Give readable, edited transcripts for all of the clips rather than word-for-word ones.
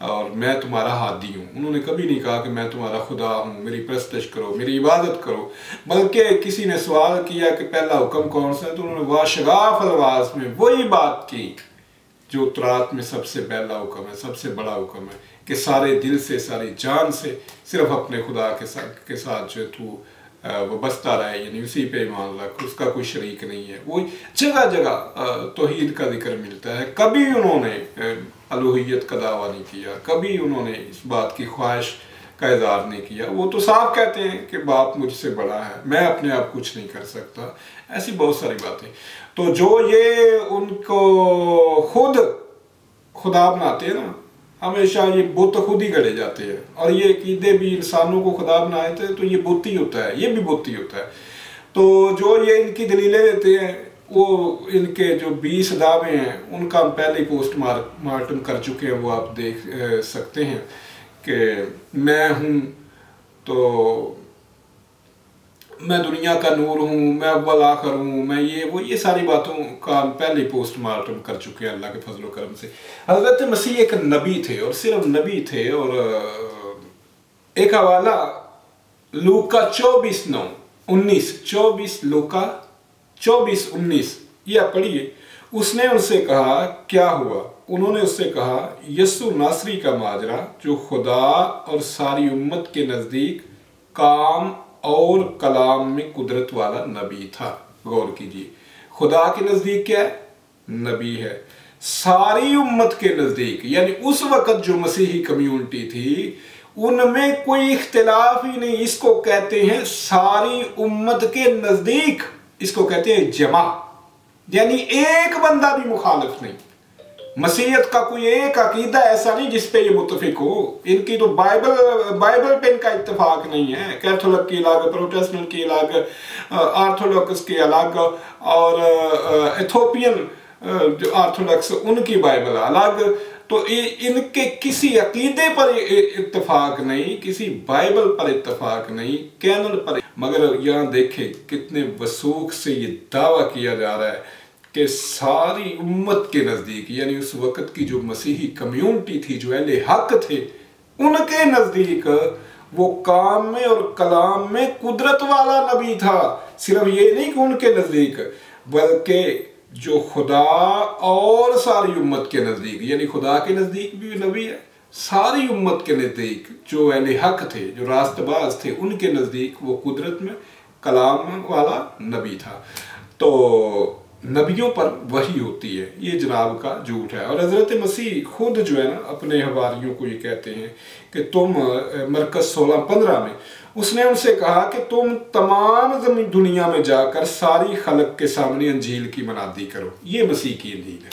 اور میں تمہارا ہادی ہوں. انہوں نے کبھی نہیں کہا کہ میں تمہارا خدا ہوں، میری پرستش کرو، میری عبادت کرو. بلکہ کسی نے سوال کیا کہ پہلا حکم کون سا ہے، تو انہوں نے واشغاف الواز میں وہی بات کی جو تورات میں سب سے پہلا حکم ہے، سب سے بڑا حکم ہے، کہ سارے دل سے، ساری جان سے صرف اپنے خدا کے ساتھ جو تو وابستہ رہے، یعنی اسی پہ ایمان رکھ، اس کا کوئی شریک نہیں ہے. وہ جگہ جگہ توحید کا ذکر ملتا ہے. کبھی انہوں نے الوہیت کا دعویٰ نہیں کیا، کبھی انہوں نے اس بات کی خواہش کا اظہار نہیں کیا. وہ تو صاف کہتے ہیں کہ باپ مجھ سے بڑا ہے، میں اپنے آپ کچھ نہیں کر سکتا. ایسی بہت ساری باتیں. تو جو یہ ان کو خود خدا بناتے ہیں نا، ہمیشہ یہ بت خود ہی گڑے جاتے ہیں. اور یہ عقیدے بھی انسانوں کو خدا بنائے تھے تو یہ بت ہی ہوتا ہے، یہ بھی بت ہی ہوتا ہے. تو جو یہ ان کی دلیلیں دیتے ہیں، وہ ان کے جو 20 دعوے ہیں ان کا ہم پہلے پوسٹ مارٹم کر چکے ہیں. وہ آپ دیکھ سکتے ہیں کہ میں ہوں، تو میں دنیا کا نور ہوں، میں اول آخر ہوں، میں یہ ساری باتوں کا ہم پہلے پوسٹ مارٹم کر چکے ہیں اللہ کے فضل و کرم سے. حضرت مسیح ایک نبی تھے، اور صرف نبی تھے. اور ایک حوالہ لوکا 24:19 لوکا 24:19 یہ آپ پڑھیے. اس نے ان سے کہا کیا ہوا؟ انہوں نے اس سے کہا یسوع ناصری کا ماجرا جو خدا اور ساری امت کے نزدیک کام اور کلام میں قدرت والا نبی تھا. غور کیجیے، خدا کے نزدیک کیا ہے؟ نبی ہے. ساری امت کے نزدیک، یعنی اس وقت جو مسیحی کمیونٹی تھی ان میں کوئی اختلاف ہی نہیں. اس کو کہتے ہیں ساری امت کے نزدیک، اس کو کہتے ہیں جمع، یعنی ایک بندہ بھی مخالف نہیں. مسیحیت کا کوئی ایک عقیدہ ایسا نہیں جس پہ یہ متفق ہو. ان کی تو بائبل پہ ان کا اتفاق نہیں ہے. کیتھولک کی الگ، پروٹیسٹنٹ کی الگ، آرتھوڈاکس کی الگ، اور ایتھوپین جو آرتھوڈاکس ان کی بائبل الگ. تو ان کے کسی عقیدے پر اتفاق نہیں، کسی بائبل پر اتفاق نہیں، کینن پر. مگر یہاں دیکھیں کتنے وثوق سے یہ دعویٰ کیا جا رہا ہے کہ ساری امت کے نزدیک، یعنی اس وقت کی جو مسیحی کمیونٹی تھی، جو اہل حق تھے، ان کے نزدیک وہ کام میں اور کلام میں قدرت والا نبی تھا. صرف یہ نہیں کہ ان کے نزدیک، بلکہ جو خدا اور ساری امت کے نزدیک، یعنی خدا کے نزدیک بھی نبی ہے، ساری امت کے نزدیک جو اہل حق تھے، جو راست باز تھے، ان کے نزدیک وہ قدرت میں کلام والا نبی تھا. تو نبیوں پر وحی ہوتی ہے، یہ جناب کا جھوٹ ہے. اور حضرت مسیح خود جو ہے نا اپنے حواریوں کو یہ کہتے ہیں کہ تم مرکز 16:15 میں اس نے ان سے کہا کہ تم تمام دنیا میں جا کر ساری خلق کے سامنے انجیل کی منادی کرو. یہ مسیح کی انجیل ہے،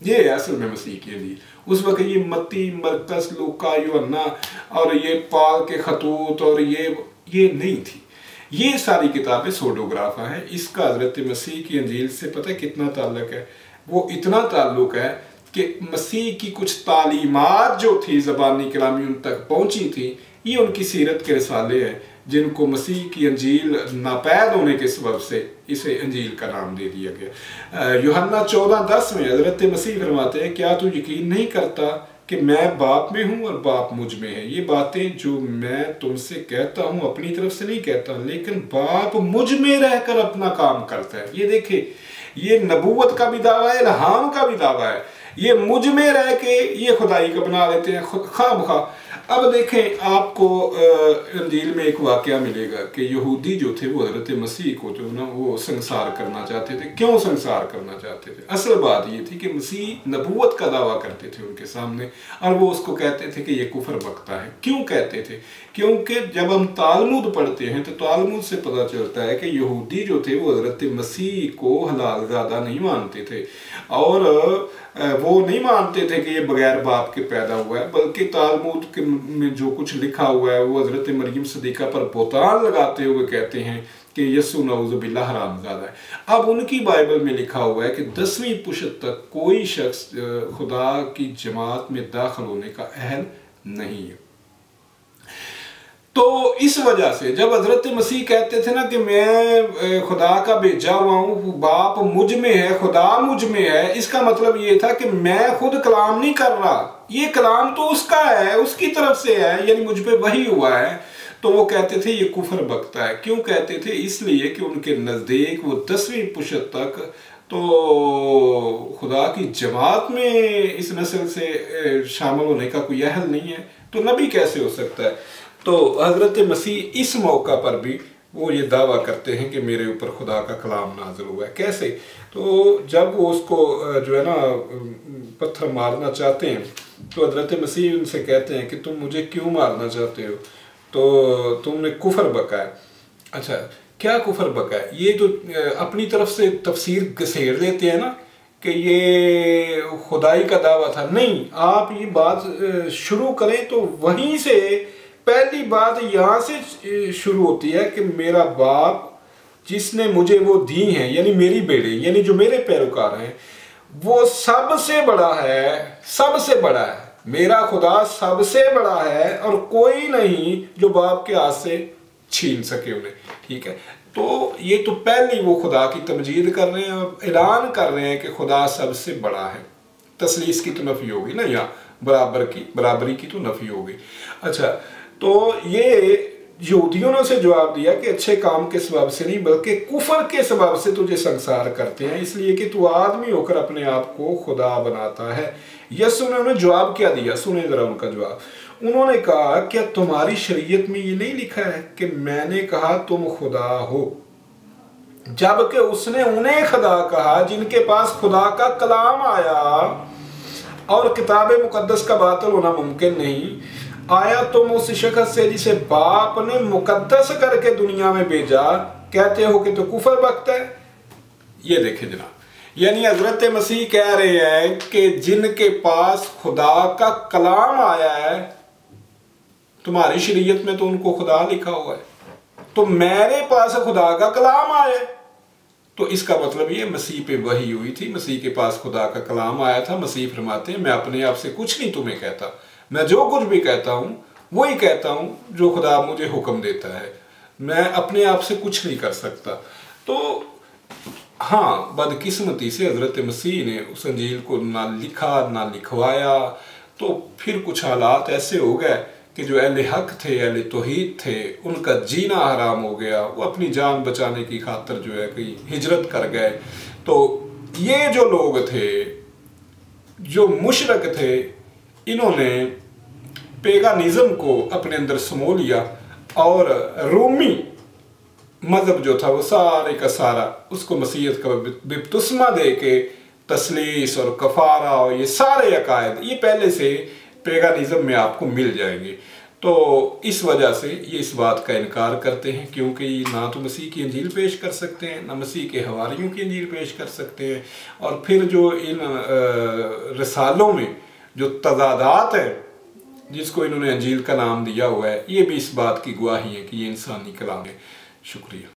یہ ہے اصل میں مسیح کی انجیل. اس وقت یہ متی، مرکز، لوکا، یوحنا اور یہ پال کے خطوط اور یہ نہیں تھی. یہ ساری کتابیں سوڈوگرافا ہیں. اس کا حضرت مسیح کی انجیل سے پتہ کتنا تعلق ہے؟ وہ اتنا تعلق ہے کہ مسیح کی کچھ تعلیمات جو تھی زبانی کلامی ان تک پہنچی تھی، یہ ان کی سیرت کے رسالے ہیں جن کو مسیح کی انجیل ناپید ہونے کے سبب سے اسے انجیل کا نام دے دیا گیا. یوحنا 14:10 میں حضرت مسیح فرماتے ہیں کیا تو یقین نہیں کرتا کہ میں باپ میں ہوں اور باپ مجھ میں ہے؟ یہ باتیں جو میں تم سے کہتا ہوں اپنی طرف سے نہیں کہتا، لیکن باپ مجھ میں رہ کر اپنا کام کرتا ہے. یہ دیکھیں، یہ نبوت کا بھی دعویٰ ہے، الہام کا بھی دعویٰ ہے. یہ مجھ میں رہ کے یہ خدائی کو بنا لیتے ہیں خواہ بخواہ. اب دیکھیں آپ کو انجیل میں ایک واقعہ ملے گا کہ یہودی جو تھے وہ حضرت مسیح کو جو نا وہ سنسار کرنا چاہتے تھے. کیوں سنسار کرنا چاہتے تھے؟ اصل بات یہ تھی کہ مسیح نبوت کا دعویٰ کرتے تھے ان کے سامنے، اور وہ اس کو کہتے تھے کہ یہ کفر بکتا ہے. کیوں کہتے تھے؟ کیونکہ جب ہم تالمود پڑھتے ہیں تو تالمود سے پتہ چلتا ہے کہ یہودی جو تھے وہ حضرت مسیح کو حلال زادہ نہیں مانتے تھے، اور وہ نہیں مانتے تھے کہ یہ بغیر باپ کے پیدا ہوا ہے، بلکہ تالمود میں جو کچھ لکھا ہوا ہے وہ حضرت مریم صدیقہ پر بہتان لگاتے ہوئے کہتے ہیں کہ یسوع نعوذ باللہ حرام زادہ ہے. اب ان کی بائبل میں لکھا ہوا ہے کہ 10ویں پشت تک کوئی شخص خدا کی جماعت میں داخل ہونے کا اہل نہیں ہے. تو اس وجہ سے جب حضرت مسیح کہتے تھے نا کہ میں خدا کا بھیجا ہوا ہوں، باپ مجھ میں ہے، خدا مجھ میں ہے، اس کا مطلب یہ تھا کہ میں خود کلام نہیں کر رہا، یہ کلام تو اس کا ہے، اس کی طرف سے ہے، یعنی مجھ پہ وحی ہوا ہے۔ تو وہ کہتے تھے یہ کفر بکتا ہے۔ کیوں کہتے تھے؟ اس لیے کہ ان کے نزدیک وہ 10ویں پشت تک تو خدا کی جماعت میں اس نسل سے شامل ہونے کا کوئی اہل نہیں ہے، تو نبی کیسے ہو سکتا ہے؟ تو حضرت مسیح اس موقع پر بھی وہ یہ دعویٰ کرتے ہیں کہ میرے اوپر خدا کا کلام نازل ہوا ہے۔ کیسے؟ تو جب وہ اس کو جو ہے نا پتھر مارنا چاہتے ہیں تو حضرت مسیح ان سے کہتے ہیں کہ تم مجھے کیوں مارنا چاہتے ہو؟ تو تم نے کفر بکا ہے۔ اچھا، کیا کفر بکا ہے؟ یہ جو اپنی طرف سے تفسیر گھسیڑ لیتے ہیں نا کہ یہ خدائی کا دعویٰ تھا، نہیں، آپ یہ بات شروع کریں تو وہیں سے پہلی بات یہاں سے شروع ہوتی ہے کہ میرا باپ جس نے مجھے وہ دی ہیں، یعنی میری بیڑے، یعنی جو میرے پیروکار ہیں، وہ سب سے بڑا ہے، سب سے بڑا ہے، میرا خدا سب سے بڑا ہے اور کوئی نہیں جو باپ کے ہاتھ سے چھین سکے انہیں، ٹھیک ہے؟ تو یہ تو پہلی وہ خدا کی تمجید کر رہے ہیں اور اعلان کر رہے ہیں کہ خدا سب سے بڑا ہے۔ تثلیث کی تو نفی ہوگی نا، یا برابری کی تو نفی ہوگی۔ اچھا، تو یہ یہودیوں نے اسے جواب دیا کہ اچھے کام کے سبب سے نہیں بلکہ کفر کے سبب سے تجھے سنسار کرتے ہیں، اس لیے کہ تو آدمی ہو کر اپنے آپ کو خدا بناتا ہے۔ یسوع نے انہیں جواب کیا دیا؟ سنیں ذرا ان کا جواب۔ انہوں نے کہا کیا تمہاری شریعت میں یہ نہیں لکھا ہے کہ میں نے کہا تم خدا ہو، جبکہ اس نے انہیں خدا کہا جن کے پاس خدا کا کلام آیا، اور کتاب مقدس کا باطل ہونا ممکن نہیں۔ آیا تم اس شخص سے جسے باپ نے مقدس کر کے دنیا میں بھیجا کہتے ہو کہ تو کفر بکتا ہے؟ یہ دیکھیں جناب، یعنی حضرت مسیح کہہ رہے ہیں کہ جن کے پاس خدا کا کلام آیا ہے، تمہاری شریعت میں تو ان کو خدا لکھا ہوا ہے، تو میرے پاس خدا کا کلام آیا، تو اس کا مطلب یہ مسیح پہ وحی ہوئی تھی، مسیح کے پاس خدا کا کلام آیا تھا۔ مسیح فرماتے ہیں میں اپنے آپ سے کچھ نہیں تمہیں کہتا، میں جو کچھ بھی کہتا ہوں وہی کہتا ہوں جو خدا مجھے حکم دیتا ہے، میں اپنے آپ سے کچھ نہیں کر سکتا۔ تو ہاں، بدقسمتی سے حضرت مسیح نے اس انجیل کو نہ لکھا نہ لکھوایا، تو پھر کچھ حالات ایسے ہو گئے کہ جو اہل حق تھے، اہل توحید تھے، ان کا جینا حرام ہو گیا، وہ اپنی جان بچانے کی خاطر جو ہے کہ ہجرت کر گئے۔ تو یہ جو لوگ تھے، جو مشرک تھے، انہوں نے پیگانزم کو اپنے اندر سمو لیا، اور رومی مذہب جو تھا وہ سارے کا سارا اس کو مسیحیت کا بپتسمہ دے کے تثلیث اور کفارہ اور یہ سارے عقائد یہ پہلے سے پیگانزم میں آپ کو مل جائیں گے۔ تو اس وجہ سے یہ اس بات کا انکار کرتے ہیں، کیونکہ یہ نہ تو مسیح کی انجیل پیش کر سکتے ہیں، نہ مسیح کے حواریوں کی انجیل پیش کر سکتے ہیں، اور پھر جو ان رسالوں میں جو تضادات ہیں جس کو انہوں نے انجیل کا نام دیا ہوا ہے، یہ بھی اس بات کی گواہی ہے کہ یہ انسانی کلام ہے۔ شکریہ۔